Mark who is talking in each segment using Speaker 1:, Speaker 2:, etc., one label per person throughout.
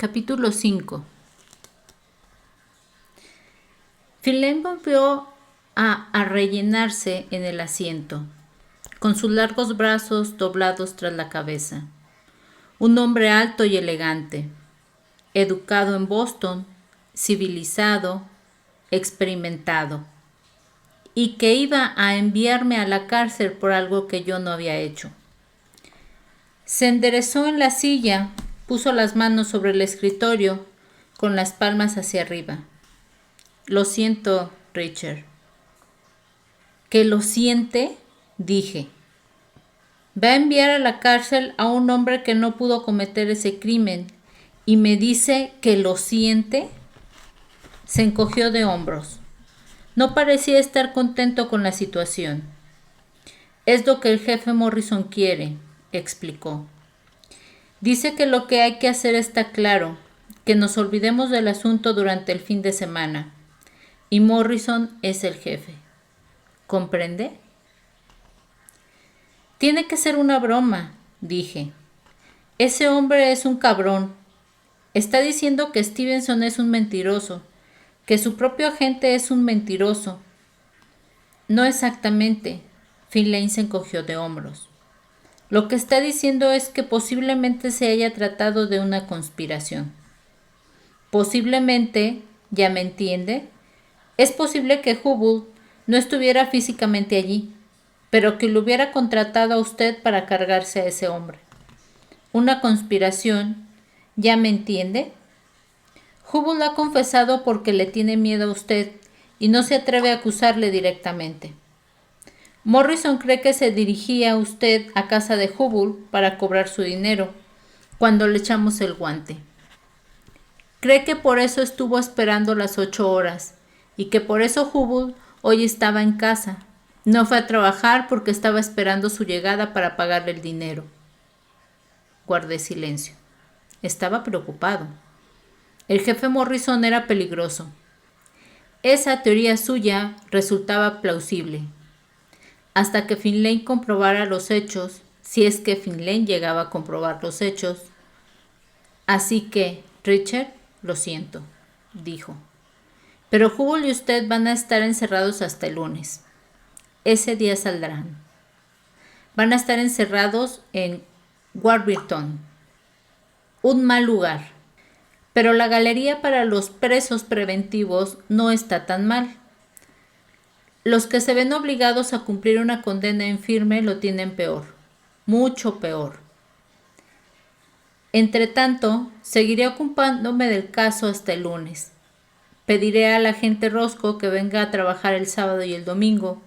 Speaker 1: Capítulo 5. Finlay volvió a rellenarse en el asiento, con sus largos brazos doblados tras la cabeza. Un hombre alto y elegante, educado en Boston, civilizado, experimentado, y que iba a enviarme a la cárcel por algo que yo no había hecho. Se enderezó en la silla, puso las manos sobre el escritorio con las palmas hacia arriba. Lo siento, Richard. ¿Que lo siente? Dije. Va a enviar a la cárcel a un hombre que no pudo cometer ese crimen y me dice que lo siente. Se encogió de hombros. No parecía estar contento con la situación. Es lo que el jefe Morrison quiere, explicó. Dice que lo que hay que hacer está claro, que nos olvidemos del asunto durante el fin de semana. Y Morrison es el jefe. ¿Comprende? Tiene que ser una broma, dije. Ese hombre es un cabrón. Está diciendo que Stevenson es un mentiroso, que su propio agente es un mentiroso. No exactamente. Finlay se encogió de hombros. Lo que está diciendo es que posiblemente se haya tratado de una conspiración. Posiblemente, ¿ya me entiende? Es posible que Hubble no estuviera físicamente allí, pero que lo hubiera contratado a usted para cargarse a ese hombre. Una conspiración, ¿ya me entiende? Hubble ha confesado porque le tiene miedo a usted y no se atreve a acusarle directamente. Morrison cree que se dirigía usted a casa de Hubble para cobrar su dinero cuando le echamos el guante. Cree que por eso estuvo esperando las 8 horas y que por eso Hubble hoy estaba en casa. No fue a trabajar porque estaba esperando su llegada para pagarle el dinero. Guardé silencio. Estaba preocupado. El jefe Morrison era peligroso. Esa teoría suya resultaba plausible. Hasta que Finlay comprobara los hechos, si es que Finlay llegaba a comprobar los hechos. Así que, Richard, lo siento, dijo. Pero Hubble y usted van a estar encerrados hasta el lunes. Ese día saldrán. Van a estar encerrados en Warburton, un mal lugar. Pero la galería para los presos preventivos no está tan mal. Los que se ven obligados a cumplir una condena en firme lo tienen peor, mucho peor. Entretanto, seguiré ocupándome del caso hasta el lunes. Pediré al agente Roscoe que venga a trabajar el sábado y el domingo.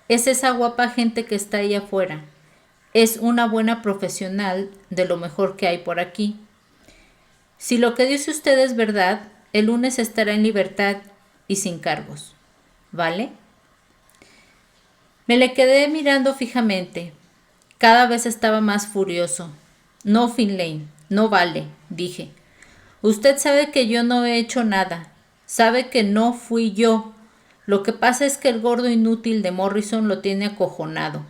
Speaker 1: Es esa guapa gente que está ahí afuera. Es una buena profesional de lo mejor que hay por aquí. Si lo que dice usted es verdad, el lunes estará en libertad y sin cargos. ¿Vale? Me le quedé mirando fijamente. Cada vez estaba más furioso. No, Finlay, no vale, dije. Usted sabe que yo no he hecho nada. Sabe que no fui yo. Lo que pasa es que el gordo inútil de Morrison lo tiene acojonado.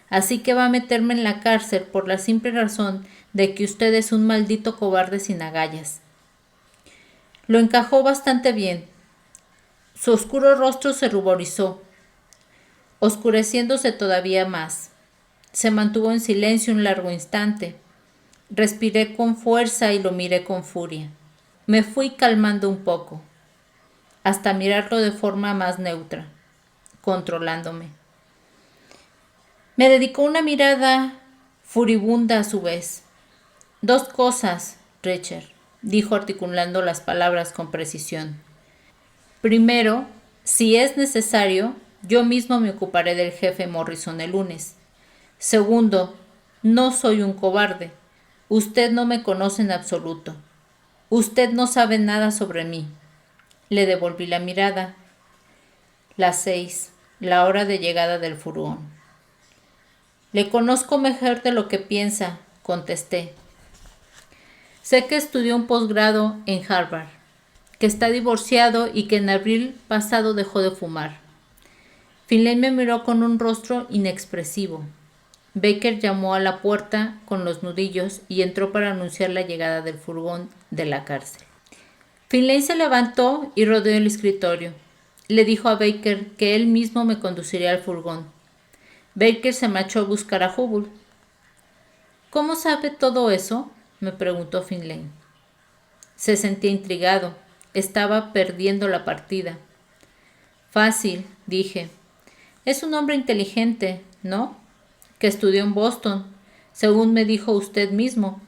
Speaker 1: Así que va a meterme en la cárcel por la simple razón de que usted es un maldito cobarde sin agallas. Lo encajó bastante bien. Su oscuro rostro se ruborizó, oscureciéndose todavía más. Se mantuvo en silencio un largo instante. Respiré con fuerza y lo miré con furia. Me fui calmando un poco, hasta mirarlo de forma más neutra, controlándome. Me dedicó una mirada furibunda a su vez. 2 cosas, Richard, dijo articulando las palabras con precisión. Primero, si es necesario, yo mismo me ocuparé del jefe Morrison el lunes. Segundo, no soy un cobarde. Usted no me conoce en absoluto. Usted no sabe nada sobre mí. Le devolví la mirada. Las 6, la hora de llegada del furgón. Le conozco mejor de lo que piensa, contesté. Sé que estudió un posgrado en Harvard, que está divorciado y que en abril pasado dejó de fumar. Finlay me miró con un rostro inexpresivo. Baker llamó a la puerta con los nudillos y entró para anunciar la llegada del furgón de la cárcel. Finlay se levantó y rodeó el escritorio. Le dijo a Baker que él mismo me conduciría al furgón. Baker se marchó a buscar a Hubble. ¿Cómo sabe todo eso?, me preguntó Finlay. Se sentía intrigado. Estaba perdiendo la partida. Fácil, dije. Es un hombre inteligente, ¿no? Que estudió en Boston, según me dijo usted mismo.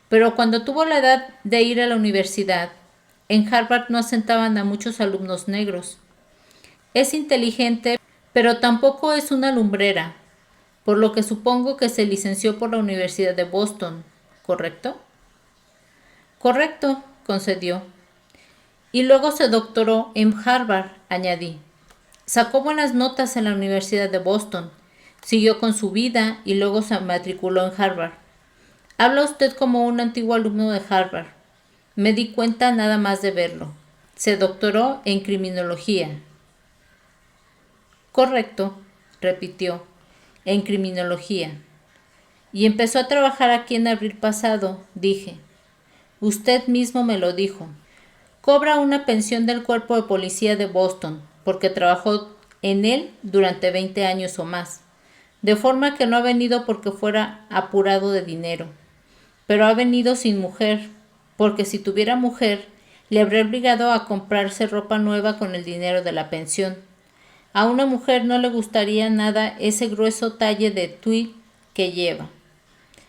Speaker 1: Pero cuando tuvo la edad de ir a la universidad, en Harvard no asentaban a muchos alumnos negros. Es inteligente, pero tampoco es una lumbrera, por lo que supongo que se licenció por la Universidad de Boston, ¿correcto? Correcto, concedió. Y luego se doctoró en Harvard, añadí. Sacó buenas notas en la Universidad de Boston, siguió con su vida y luego se matriculó en Harvard. Habla usted como un antiguo alumno de Harvard. Me di cuenta nada más de verlo. Se doctoró en criminología. Correcto, repitió, en criminología. Y empezó a trabajar aquí en abril pasado, dije. Usted mismo me lo dijo. Cobra una pensión del Cuerpo de Policía de Boston, porque trabajó en él durante 20 años o más, de forma que no ha venido porque fuera apurado de dinero. Pero ha venido sin mujer, porque si tuviera mujer, le habría obligado a comprarse ropa nueva con el dinero de la pensión. A una mujer no le gustaría nada ese grueso talle de tweed que lleva.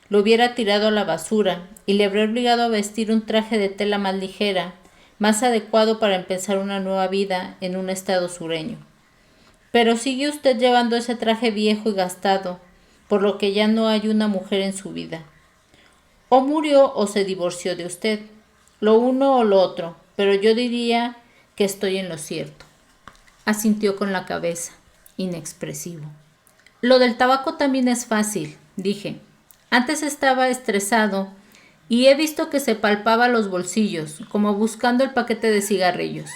Speaker 1: Lo hubiera tirado a la basura y le habría obligado a vestir un traje de tela más ligera, más adecuado para empezar una nueva vida en un estado sureño. Pero sigue usted llevando ese traje viejo y gastado, por lo que ya no hay una mujer en su vida. O murió o se divorció de usted, lo uno o lo otro, pero yo diría que estoy en lo cierto. Asintió con la cabeza, inexpresivo. Lo del tabaco también es fácil, dije. Antes estaba estresado y he visto que se palpaba los bolsillos, como buscando el paquete de cigarrillos,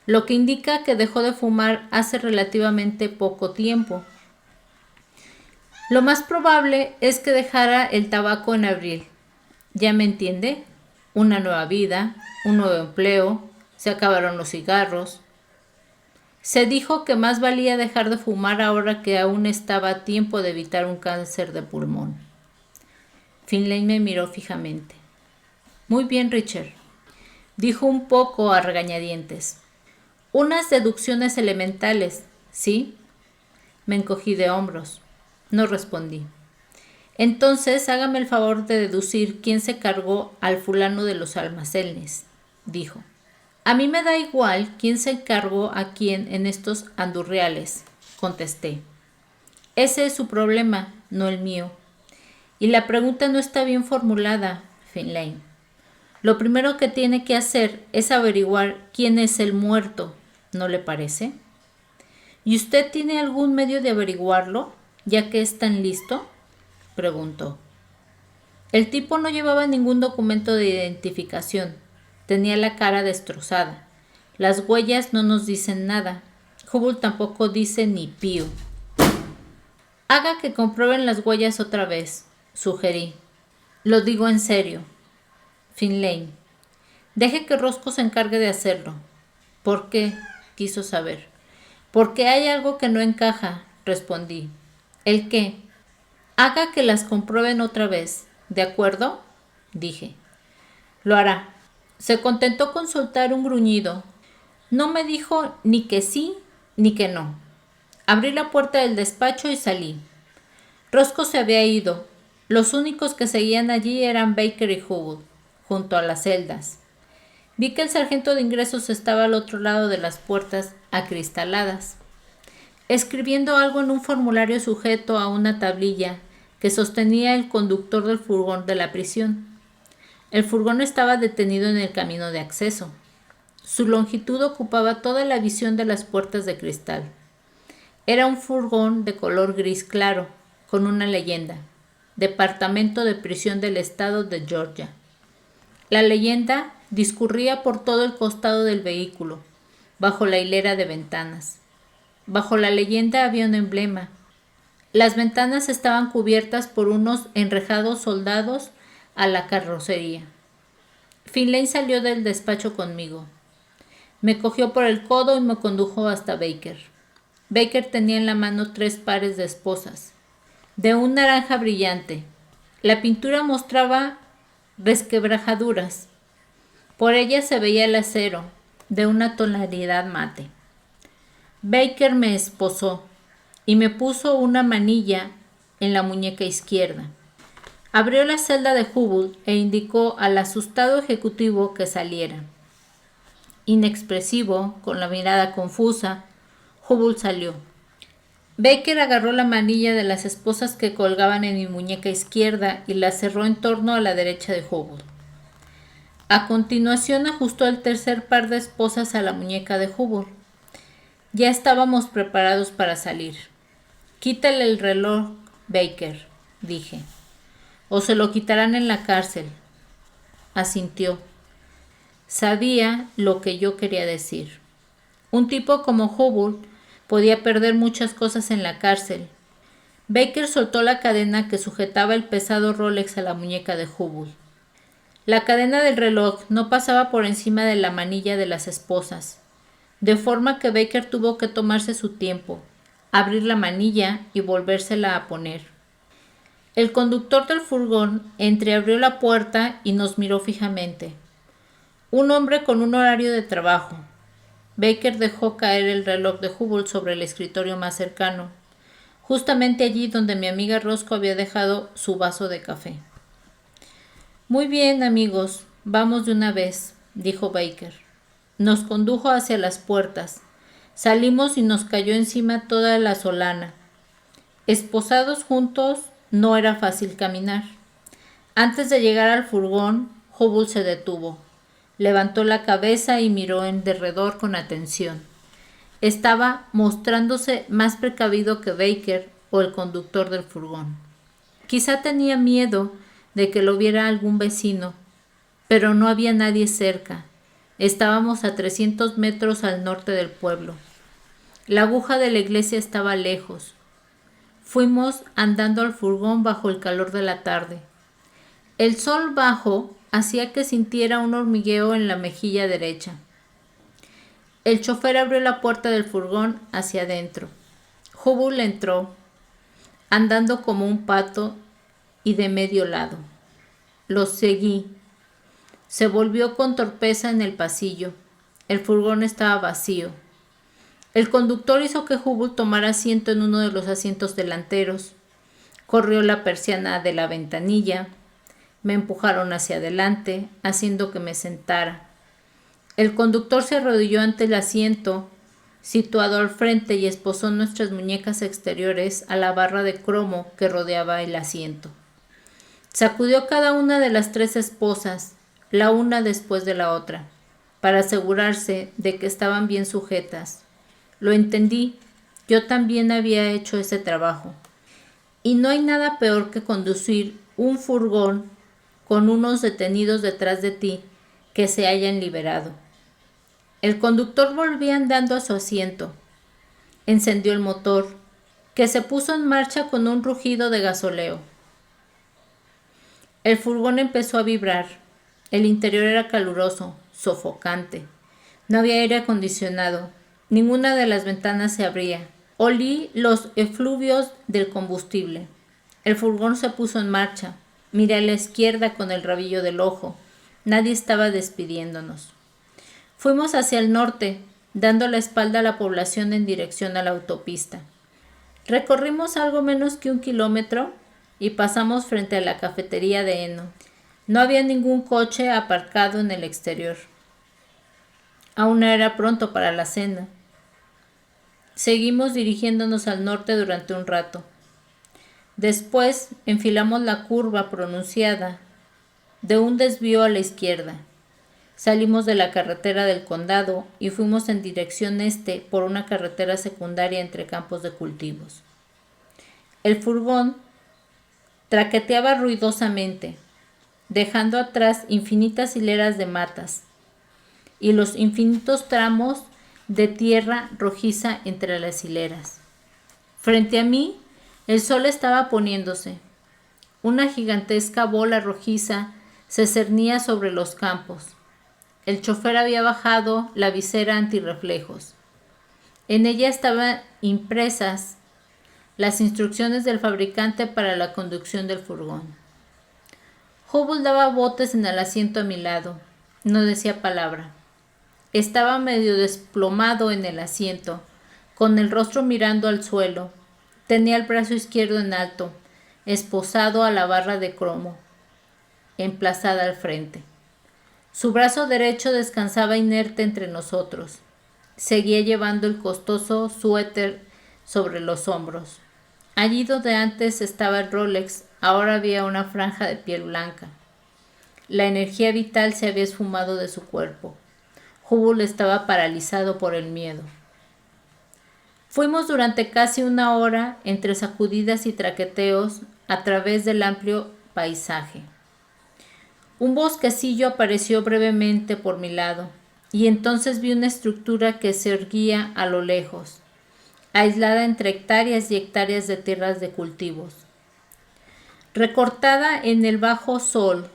Speaker 1: lo que indica que dejó de fumar hace relativamente poco tiempo. Lo más probable es que dejara el tabaco en abril. ¿Ya me entiende? Una nueva vida, un nuevo empleo, se acabaron los cigarros. Se dijo que más valía dejar de fumar ahora que aún estaba a tiempo de evitar un cáncer de pulmón. Finlay me miró fijamente. Muy bien, Richard, dijo un poco a regañadientes. Unas deducciones elementales, ¿sí? Me encogí de hombros. No respondí. Entonces hágame el favor de deducir quién se cargó al fulano de los almacenes, dijo. A mí me da igual quién se encargó a quién en estos andurriales, contesté. Ese es su problema, no el mío. Y la pregunta no está bien formulada, Finlay. Lo primero que tiene que hacer es averiguar quién es el muerto, ¿no le parece? ¿Y usted tiene algún medio de averiguarlo, ya que es tan listo?, preguntó. El tipo no llevaba ningún documento de identificación. Tenía la cara destrozada. Las huellas no nos dicen nada. Hubble tampoco dice ni pío. Haga que comprueben las huellas otra vez, sugerí. Lo digo en serio. Finlay. Deje que Roscoe se encargue de hacerlo. ¿Por qué?, quiso saber. Porque hay algo que no encaja, respondí. ¿El qué? Haga que las comprueben otra vez, ¿de acuerdo?, dije. Lo hará. Se contentó con soltar un gruñido. No me dijo ni que sí ni que no. Abrí la puerta del despacho y salí. Roscoe se había ido. Los únicos que seguían allí eran Baker y Hubble, junto a las celdas. Vi que el sargento de ingresos estaba al otro lado de las puertas acristaladas, escribiendo algo en un formulario sujeto a una tablilla que sostenía el conductor del furgón de la prisión. El furgón estaba detenido en el camino de acceso. Su longitud ocupaba toda la visión de las puertas de cristal. Era un furgón de color gris claro, con una leyenda: Departamento de Prisión del Estado de Georgia. La leyenda discurría por todo el costado del vehículo, bajo la hilera de ventanas. Bajo la leyenda había un emblema: Las ventanas estaban cubiertas por unos enrejados soldados a la carrocería. Finlay salió del despacho conmigo. Me cogió por el codo y me condujo hasta Baker. Baker tenía en la mano 3 pares de esposas, de un naranja brillante. La pintura mostraba resquebrajaduras. Por ellas se veía el acero, de una tonalidad mate. Baker me esposó y me puso una manilla en la muñeca izquierda. Abrió la celda de Hubble e indicó al asustado ejecutivo que saliera. Inexpresivo, con la mirada confusa, Hubble salió. Baker agarró la manilla de las esposas que colgaban en mi muñeca izquierda y la cerró en torno a la derecha de Hubble. A continuación ajustó el tercer par de esposas a la muñeca de Hubble. Ya estábamos preparados para salir. Quítale el reloj, Baker, dije, o se lo quitarán en la cárcel. Asintió. Sabía lo que yo quería decir. Un tipo como Hubble podía perder muchas cosas en la cárcel. Baker soltó la cadena que sujetaba el pesado Rolex a la muñeca de Hubble. La cadena del reloj no pasaba por encima de la manilla de las esposas, de forma que Baker tuvo que tomarse su tiempo, abrir la manilla y volvérsela a poner. El conductor del furgón entreabrió la puerta y nos miró fijamente. Un hombre con un horario de trabajo. Baker dejó caer el reloj de Hubble sobre el escritorio más cercano, justamente allí donde mi amiga Roscoe había dejado su vaso de café. Muy bien, amigos, vamos de una vez, dijo Baker. Nos condujo hacia las puertas. Salimos y nos cayó encima toda la solana. Esposados juntos, no era fácil caminar. Antes de llegar al furgón, Hubble se detuvo. Levantó la cabeza y miró en derredor con atención. Estaba mostrándose más precavido que Baker o el conductor del furgón. Quizá tenía miedo de que lo viera algún vecino, pero no había nadie cerca. Estábamos a 300 metros al norte del pueblo. La aguja de la iglesia estaba lejos. Fuimos andando al furgón bajo el calor de la tarde. El sol bajo hacía que sintiera un hormigueo en la mejilla derecha. El chofer abrió la puerta del furgón hacia adentro. Hubble entró, andando como un pato y de medio lado. Lo seguí. Se volvió con torpeza en el pasillo. El furgón estaba vacío. El conductor hizo que Hubble tomara asiento en uno de los asientos delanteros. Corrió la persiana de la ventanilla. Me empujaron hacia adelante, haciendo que me sentara. El conductor se arrodilló ante el asiento situado al frente y esposó nuestras muñecas exteriores a la barra de cromo que rodeaba el asiento. Sacudió cada una de las 3 esposas, la una después de la otra, para asegurarse de que estaban bien sujetas. Lo entendí, yo también había hecho ese trabajo. Y no hay nada peor que conducir un furgón con unos detenidos detrás de ti que se hayan liberado. El conductor volvía andando a su asiento. Encendió el motor, que se puso en marcha con un rugido de gasoleo. El furgón empezó a vibrar. El interior era caluroso, sofocante. No había aire acondicionado. Ninguna de las ventanas se abría. Olí los efluvios del combustible. El furgón se puso en marcha. Miré a la izquierda con el rabillo del ojo. Nadie estaba despidiéndonos. Fuimos hacia el norte, dando la espalda a la población en dirección a la autopista. Recorrimos algo menos que 1 kilómetro y pasamos frente a la cafetería de Eno. No había ningún coche aparcado en el exterior. Aún era pronto para la cena. Seguimos dirigiéndonos al norte durante un rato. Después enfilamos la curva pronunciada de un desvío a la izquierda. Salimos de la carretera del condado y fuimos en dirección este por una carretera secundaria entre campos de cultivos. El furgón traqueteaba ruidosamente, dejando atrás infinitas hileras de matas y los infinitos tramos de tierra rojiza entre las hileras. Frente a mí El sol estaba poniéndose. Una gigantesca bola rojiza se cernía sobre los campos. El chofer había bajado la visera antirreflejos. En ella estaban impresas las instrucciones del fabricante para la conducción del furgón. Hubble daba botes en el asiento a mi lado. No decía palabra. Estaba medio desplomado en el asiento, con el rostro mirando al suelo. Tenía el brazo izquierdo en alto, esposado a la barra de cromo, emplazada al frente. Su brazo derecho descansaba inerte entre nosotros. Seguía llevando el costoso suéter sobre los hombros. Allí donde antes estaba el Rolex, ahora había una franja de piel blanca. La energía vital se había esfumado de su cuerpo. Hubble estaba paralizado por el miedo. Fuimos durante casi una hora, entre sacudidas y traqueteos, a través del amplio paisaje. Un bosquecillo apareció brevemente por mi lado, y entonces vi una estructura que se erguía a lo lejos, aislada entre hectáreas y hectáreas de tierras de cultivos. Recortada en el bajo sol,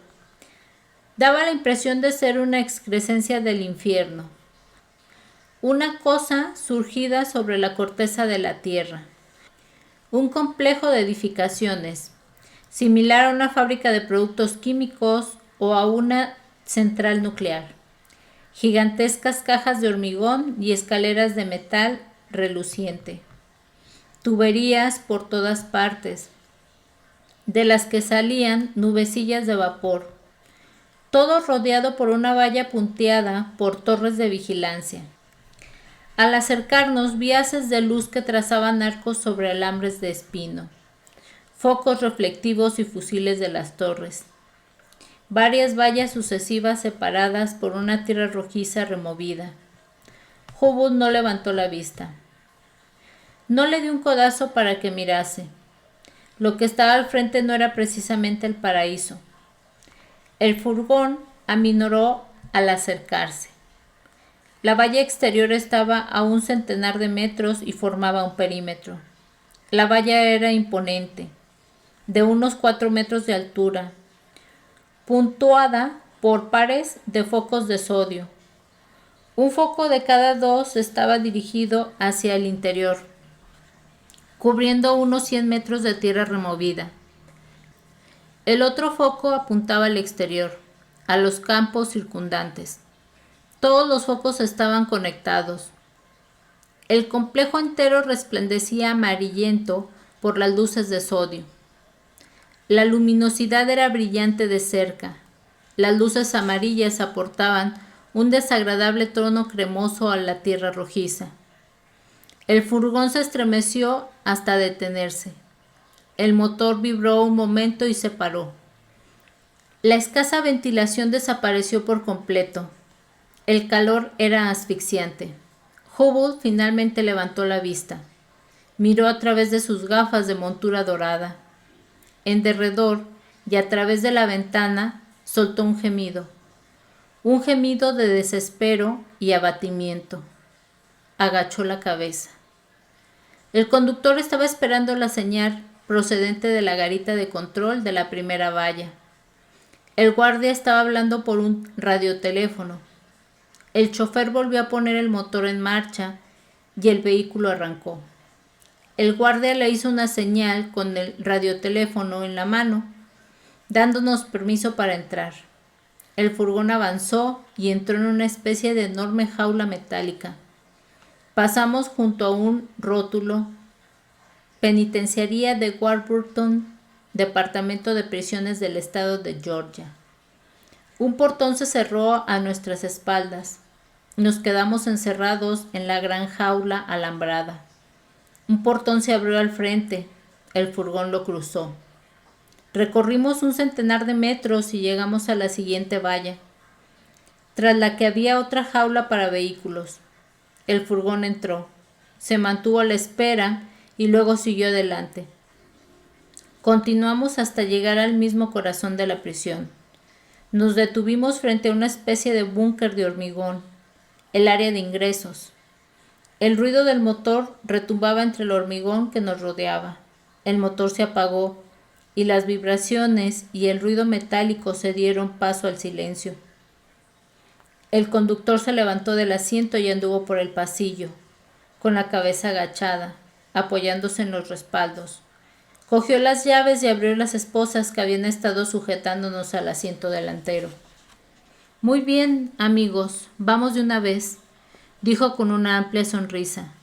Speaker 1: daba la impresión de ser una excrescencia del infierno, una cosa surgida sobre la corteza de la tierra, un complejo de edificaciones, similar a una fábrica de productos químicos o a una central nuclear, gigantescas cajas de hormigón y escaleras de metal reluciente, tuberías por todas partes, de las que salían nubecillas de vapor, todo rodeado por una valla punteada por torres de vigilancia. Al acercarnos vi haces de luz que trazaban arcos sobre alambres de espino, focos reflectivos y fusiles de las torres. Varias vallas sucesivas separadas por una tierra rojiza removida. Hubble no levantó la vista. No le di un codazo para que mirase. Lo que estaba al frente no era precisamente el paraíso. El furgón aminoró al acercarse. La valla exterior estaba a 100 de metros y formaba un perímetro. La valla era imponente, de unos 4 metros de altura, puntuada por pares de focos de sodio. Un foco de cada 2 estaba dirigido hacia el interior, cubriendo unos 100 metros de tierra removida. El otro foco apuntaba al exterior, a los campos circundantes. Todos los focos estaban conectados. El complejo entero resplandecía amarillento por las luces de sodio. La luminosidad era brillante de cerca. Las luces amarillas aportaban un desagradable tono cremoso a la tierra rojiza. El furgón se estremeció hasta detenerse. El motor vibró un momento y se paró. La escasa ventilación desapareció por completo. El calor era asfixiante. Hubble finalmente levantó la vista. Miró a través de sus gafas de montura dorada. En derredor y a través de la ventana soltó un gemido de desespero y abatimiento. Agachó la cabeza. El conductor estaba esperando la señal procedente de la garita de control de la primera valla. El guardia estaba hablando por un radioteléfono. El chofer volvió a poner el motor en marcha y el vehículo arrancó. El guardia le hizo una señal con el radioteléfono en la mano, dándonos permiso para entrar. El furgón avanzó y entró en una especie de enorme jaula metálica. Pasamos junto a un rótulo: Penitenciaría de Warburton, Departamento de Prisiones del Estado de Georgia. Un portón se cerró a nuestras espaldas. Nos quedamos encerrados en la gran jaula alambrada. Un portón se abrió al frente. El furgón lo cruzó. Recorrimos 100 de metros y llegamos a la siguiente valla, tras la que había otra jaula para vehículos. El furgón entró. Se mantuvo a la espera y luego siguió adelante. Continuamos hasta llegar al mismo corazón de la prisión. Nos detuvimos frente a una especie de búnker de hormigón, el área de ingresos. El ruido del motor retumbaba entre el hormigón que nos rodeaba. El motor se apagó y las vibraciones y el ruido metálico se dieron paso al silencio. El conductor se levantó del asiento y anduvo por el pasillo, con la cabeza agachada, apoyándose en los respaldos. Cogió las llaves y abrió las esposas que habían estado sujetándonos al asiento delantero. Muy bien, amigos, vamos de una vez, dijo con una amplia sonrisa.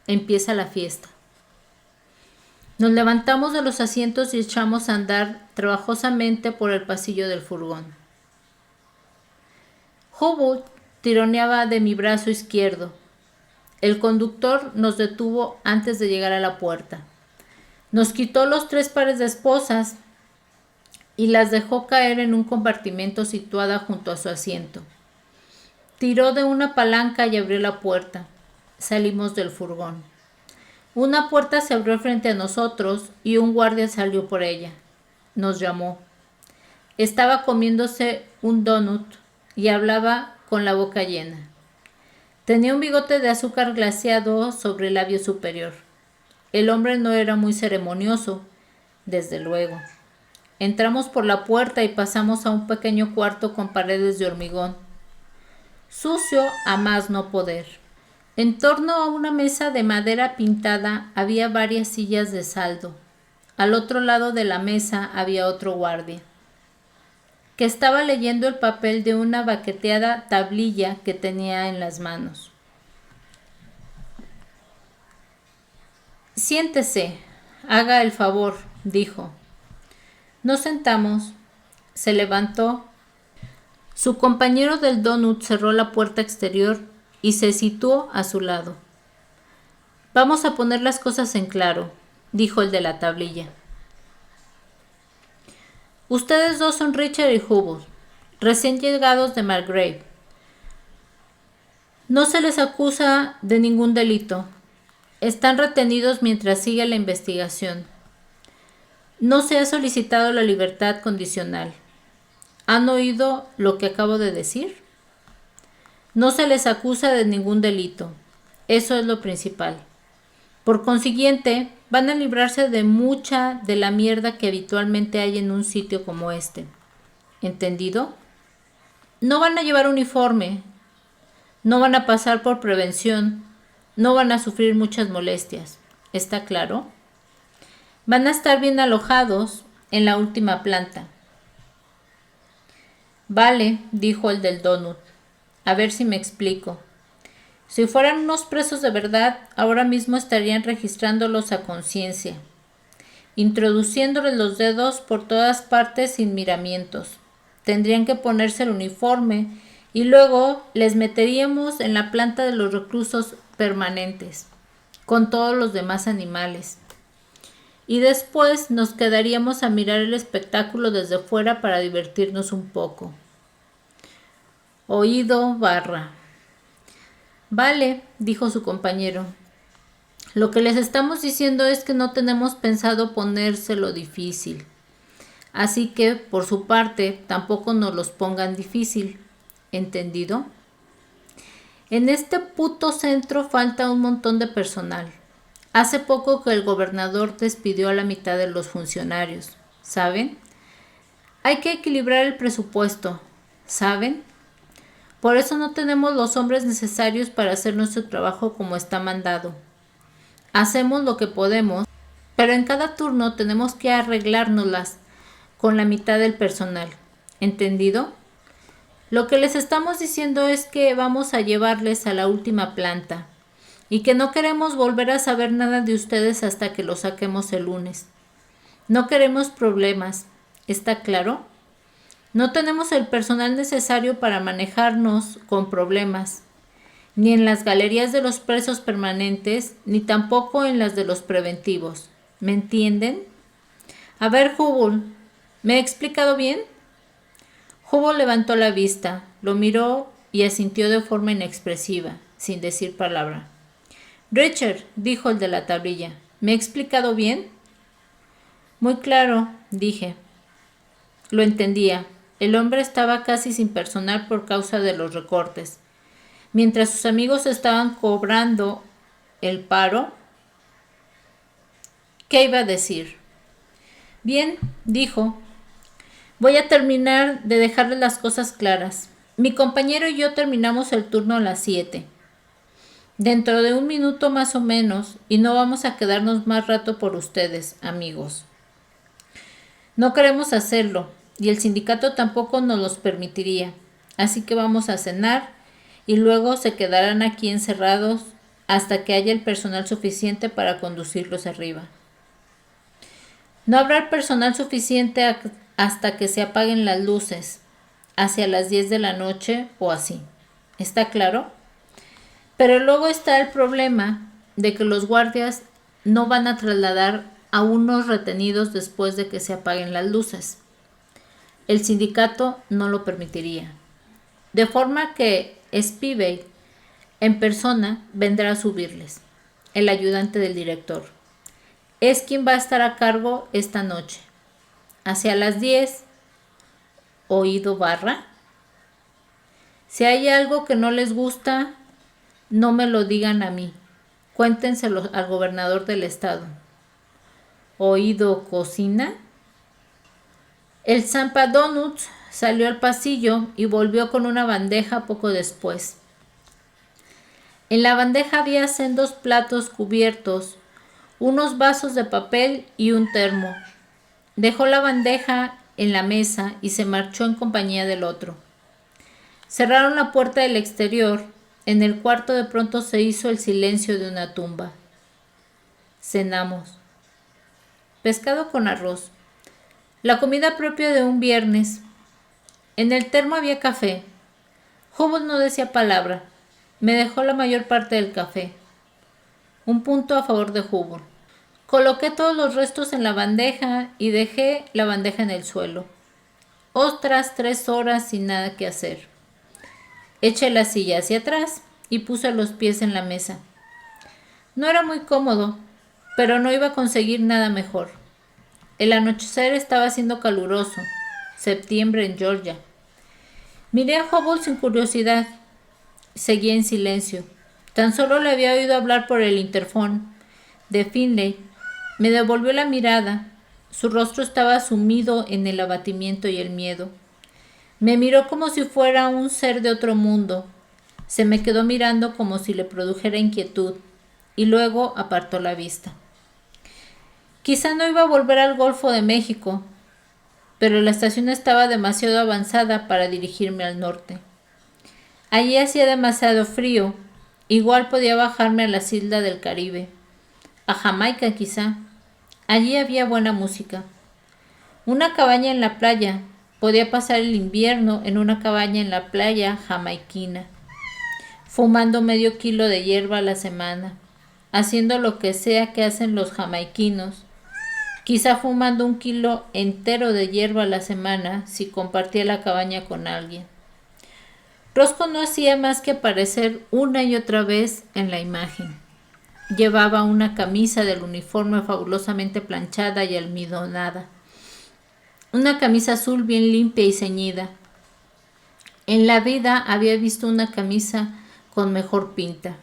Speaker 1: Empieza la fiesta. Nos levantamos de los asientos y echamos a andar trabajosamente por el pasillo del furgón. Hubble tironeaba de mi brazo izquierdo. El conductor nos detuvo antes de llegar a la puerta. Nos quitó los 3 pares de esposas y las dejó caer en un compartimento situado junto a su asiento. Tiró de una palanca y abrió la puerta. Salimos del furgón. Una puerta se abrió frente a nosotros y un guardia salió por ella. Nos llamó. Estaba comiéndose un donut y hablaba con la boca llena. Tenía un bigote de azúcar glaseado sobre el labio superior. El hombre no era muy ceremonioso, desde luego. Entramos por la puerta y pasamos a un pequeño cuarto con paredes de hormigón, sucio a más no poder. En torno a una mesa de madera pintada había varias sillas de saldo. Al otro lado de la mesa había otro guardia, que estaba leyendo el papel de una baqueteada tablilla que tenía en las manos. Siéntese, haga el favor, dijo. Nos sentamos. Se levantó. Su compañero del donut cerró la puerta exterior y se situó a su lado. Vamos a poner las cosas en claro, dijo el de la tablilla. Ustedes dos son Richard y Hubble, recién llegados de Malgrave. No se les acusa de ningún delito. Están retenidos mientras sigue la investigación. No se ha solicitado la libertad condicional. ¿Han oído lo que acabo de decir? No se les acusa de ningún delito. Eso es lo principal. Por consiguiente, van a librarse de mucha de la mierda que habitualmente hay en un sitio como este. ¿Entendido? No van a llevar uniforme. No van a pasar por prevención. No van a sufrir muchas molestias. ¿Está claro? Van a estar bien alojados en la última planta. Vale, dijo el del donut. A ver si me explico. Si fueran unos presos de verdad, ahora mismo estarían registrándolos a conciencia, introduciéndoles los dedos por todas partes sin miramientos. Tendrían que ponerse el uniforme y luego les meteríamos en la planta de los reclusos permanentes, con todos los demás animales. Y después nos quedaríamos a mirar el espectáculo desde fuera para divertirnos un poco. Oído barra. Vale, dijo su compañero. Lo que les estamos diciendo es que no tenemos pensado ponérselo difícil. Así que, por su parte, tampoco nos los pongan difícil. ¿Entendido? En este puto centro falta un montón de personal. Hace poco que el gobernador despidió a la mitad de los funcionarios. ¿Saben? Hay que equilibrar el presupuesto. ¿Saben? Por eso no tenemos los hombres necesarios para hacer nuestro trabajo como está mandado. Hacemos lo que podemos, pero en cada turno tenemos que arreglárnoslas con la mitad del personal. ¿Entendido? Lo que les estamos diciendo es que vamos a llevarles a la última planta y que no queremos volver a saber nada de ustedes hasta que los saquemos el lunes. No queremos problemas. ¿Está claro? No tenemos el personal necesario para manejarnos con problemas, ni en las galerías de los presos permanentes, ni tampoco en las de los preventivos. ¿Me entienden? A ver, Hubble, ¿me he explicado bien? Hubble levantó la vista, lo miró y asintió de forma inexpresiva, sin decir palabra. Richard, dijo el de la tablilla, ¿me he explicado bien? Muy claro, dije. Lo entendía. El hombre estaba casi sin personal por causa de los recortes. Mientras sus amigos estaban cobrando el paro ¿Qué iba a decir? Bien, dijo, voy a terminar de dejarle las cosas claras. Mi compañero y yo terminamos el turno a las 7. Dentro de un minuto más o menos, y no vamos a quedarnos más rato por ustedes, amigos. No queremos hacerlo, y el sindicato tampoco nos los permitiría. Así que vamos a cenar, y luego se quedarán aquí encerrados hasta que haya el personal suficiente para conducirlos arriba. No habrá personal suficiente hasta que se apaguen las luces, hacia las 10 de la noche o así. ¿Está claro? Pero luego está el problema de que los guardias no van a trasladar a unos retenidos después de que se apaguen las luces. El sindicato no lo permitiría. De forma que Spivey en persona vendrá a subirles, el ayudante del director. Es quien va a estar a cargo esta noche. Hacia las 10, ¿oído barra? Si hay algo que no les gusta, no me lo digan a mí. Cuéntenselo al gobernador del estado. ¿Oído cocina? El Zampa Donuts salió al pasillo y volvió con una bandeja poco después. En la bandeja había sendos platos cubiertos, unos vasos de papel y un termo. Dejó la bandeja en la mesa y se marchó en compañía del otro. Cerraron la puerta del exterior. En el cuarto de pronto se hizo el silencio de una tumba. Cenamos. Pescado con arroz. La comida propia de un viernes. En el termo había café. Hubble no decía palabra. Me dejó la mayor parte del café. Un punto a favor de Hubble. Coloqué todos los restos en la bandeja y dejé la bandeja en el suelo. Otras 3 horas sin nada que hacer. Eché la silla hacia atrás y puse los pies en la mesa. No era muy cómodo, pero no iba a conseguir nada mejor. El anochecer estaba siendo caluroso. Septiembre en Georgia. Miré a Hubble sin curiosidad. Seguía en silencio. Tan solo le había oído hablar por el interfón de Finley. Me devolvió la mirada. Su rostro estaba sumido en el abatimiento y el miedo. Me miró como si fuera un ser de otro mundo. Se me quedó mirando como si le produjera inquietud, y luego apartó la vista. Quizá no iba a volver al Golfo de México, pero la estación estaba demasiado avanzada para dirigirme al norte. Allí hacía demasiado frío. Igual podía bajarme a las islas del Caribe. A Jamaica quizá. Allí había buena música. Una cabaña en la playa. Podía pasar el invierno en una cabaña en la playa jamaiquina, fumando medio kilo de hierba a la semana, haciendo lo que sea que hacen los jamaiquinos, quizá fumando 1 kilo entero de hierba a la semana si compartía la cabaña con alguien. Roscoe no hacía más que aparecer una y otra vez en la imagen. Llevaba una camisa del uniforme fabulosamente planchada y almidonada. Una camisa azul bien limpia y ceñida. En la vida había visto una camisa con mejor pinta.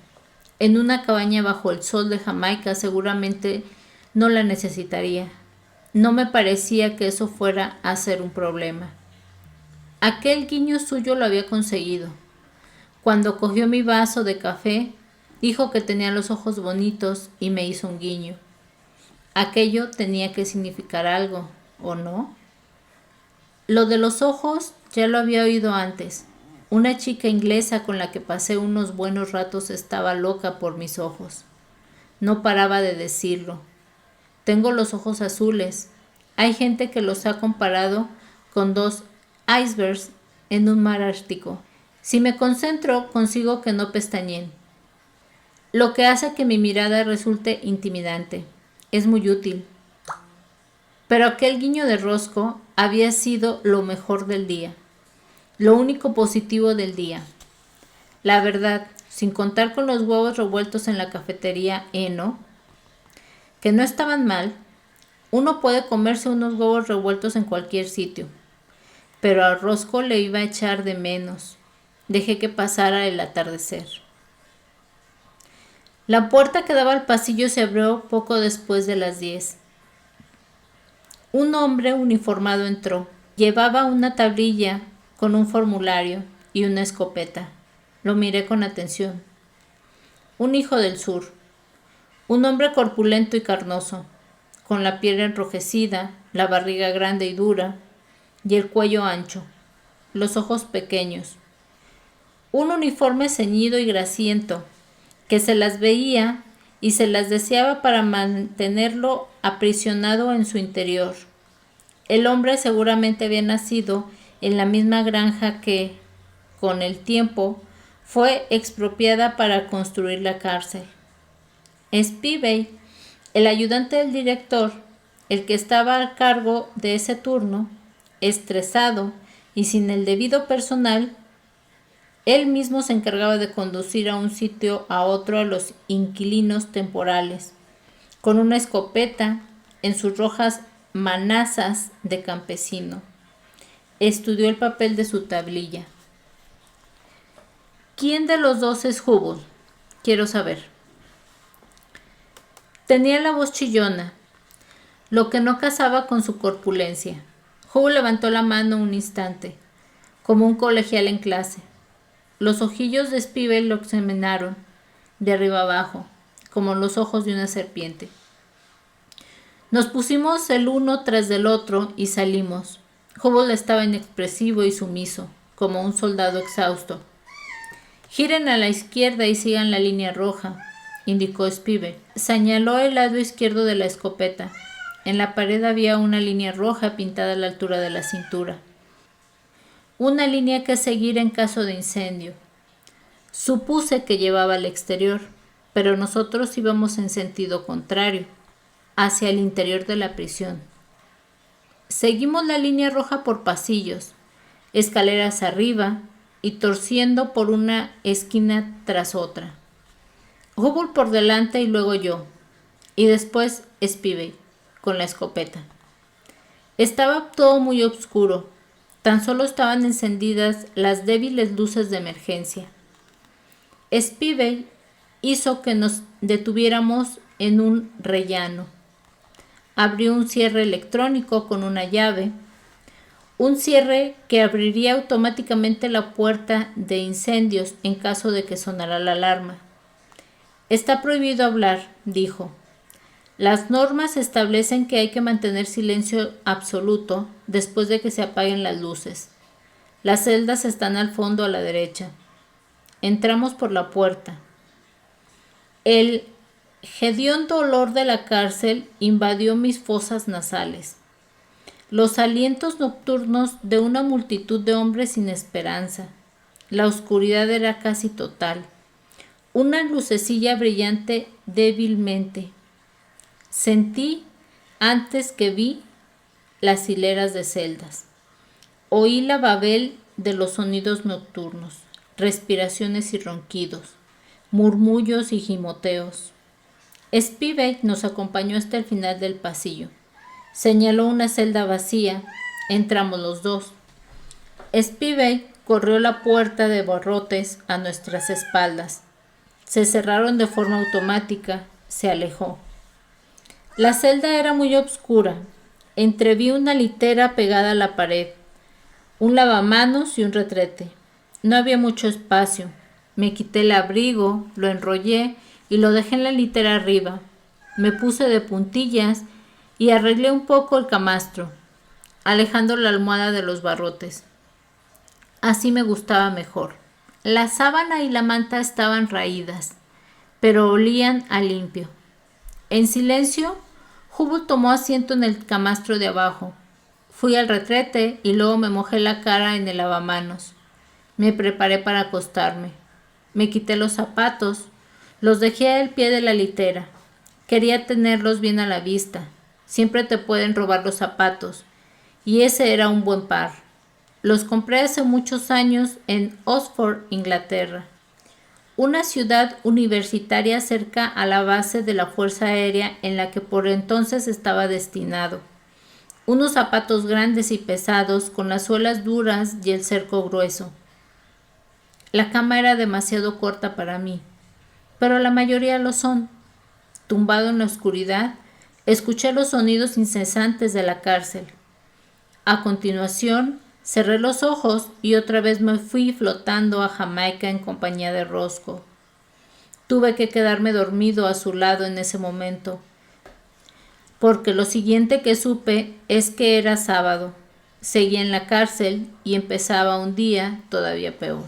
Speaker 1: En una cabaña bajo el sol de Jamaica seguramente no la necesitaría. No me parecía que eso fuera a ser un problema. Aquel guiño suyo lo había conseguido. Cuando cogió mi vaso de café, dijo que tenía los ojos bonitos y me hizo un guiño. Aquello tenía que significar algo, ¿o no? Lo de los ojos ya lo había oído antes. Una chica inglesa con la que pasé unos buenos ratos estaba loca por mis ojos. No paraba de decirlo. Tengo los ojos azules. Hay gente que los ha comparado con 2 icebergs en un mar ártico. Si me concentro, consigo que no pestañeen, lo que hace que mi mirada resulte intimidante. Es muy útil. Pero aquel guiño de Roscoe había sido lo mejor del día, lo único positivo del día. La verdad, sin contar con los huevos revueltos en la cafetería Eno, que no estaban mal. Uno puede comerse unos huevos revueltos en cualquier sitio, pero a Roscoe le iba a echar de menos. Dejé que pasara el atardecer. La puerta que daba al pasillo se abrió poco después de las 10. Un hombre uniformado entró. Llevaba una tablilla con un formulario y una escopeta. Lo miré con atención. Un hijo del sur. Un hombre corpulento y carnoso, con la piel enrojecida, la barriga grande y dura, y el cuello ancho, los ojos pequeños. Un uniforme ceñido y grasiento, que se las veía y se las deseaba para mantenerlo aprisionado en su interior. El hombre seguramente había nacido en la misma granja que, con el tiempo, fue expropiada para construir la cárcel. Spivey, el ayudante del director, el que estaba a cargo de ese turno, estresado y sin el debido personal, él mismo se encargaba de conducir a un sitio a otro a los inquilinos temporales, con una escopeta en sus rojas manazas de campesino. Estudió el papel de su tablilla. ¿Quién de los dos es Hubble? Quiero saber. Tenía la voz chillona, lo que no casaba con su corpulencia. Hubble levantó la mano un instante, como un colegial en clase. Los ojillos de Spivey lo examinaron, de arriba abajo, como los ojos de una serpiente. Nos pusimos el uno tras del otro y salimos. Hubble estaba inexpresivo y sumiso, como un soldado exhausto. Giren a la izquierda y sigan la línea roja, indicó Spivey. Señaló el lado izquierdo de la escopeta. En la pared había una línea roja pintada a la altura de la cintura. Una línea que seguir en caso de incendio. Supuse que llevaba al exterior, pero nosotros íbamos en sentido contrario, hacia el interior de la prisión. Seguimos la línea roja por pasillos, escaleras arriba y torciendo por una esquina tras otra. Hubble por delante y luego yo, y después Spivey, con la escopeta. Estaba todo muy oscuro, tan solo estaban encendidas las débiles luces de emergencia. Spivey hizo que nos detuviéramos en un rellano. Abrió un cierre electrónico con una llave, un cierre que abriría automáticamente la puerta de incendios en caso de que sonara la alarma. Está prohibido hablar, dijo. Las normas establecen que hay que mantener silencio absoluto después de que se apaguen las luces. Las celdas están al fondo a la derecha. Entramos por la puerta. El hediondo olor de la cárcel invadió mis fosas nasales. Los alientos nocturnos de una multitud de hombres sin esperanza. La oscuridad era casi total. Una lucecilla brillante débilmente. Sentí, antes que vi, las hileras de celdas. Oí la babel de los sonidos nocturnos, respiraciones y ronquidos, murmullos y gimoteos. Spivey nos acompañó hasta el final del pasillo. Señaló una celda vacía. Entramos los dos. Spivey corrió la puerta de barrotes a nuestras espaldas. Se cerraron de forma automática. Se alejó. La celda era muy oscura. Entreví una litera pegada a la pared, un lavamanos y un retrete. No había mucho espacio. Me quité el abrigo, lo enrollé y lo dejé en la litera arriba. Me puse de puntillas y arreglé un poco el camastro, alejando la almohada de los barrotes. Así me gustaba mejor. La sábana y la manta estaban raídas, pero olían a limpio. En silencio, Hubble tomó asiento en el camastro de abajo. Fui al retrete y luego me mojé la cara en el lavamanos. Me preparé para acostarme. Me quité los zapatos, los dejé al pie de la litera. Quería tenerlos bien a la vista. Siempre te pueden robar los zapatos, y ese era un buen par. Los compré hace muchos años en Oxford, Inglaterra, una ciudad universitaria cerca a la base de la Fuerza Aérea en la que por entonces estaba destinado. Unos zapatos grandes y pesados con las suelas duras y el cerco grueso. La cama era demasiado corta para mí, pero la mayoría lo son. Tumbado en la oscuridad, Escuché los sonidos incesantes de la cárcel. A continuación, cerré los ojos y otra vez me fui flotando a Jamaica en compañía de Roscoe. Tuve que quedarme dormido a su lado en ese momento, porque lo siguiente que supe es que era sábado. Seguía en la cárcel y empezaba un día todavía peor.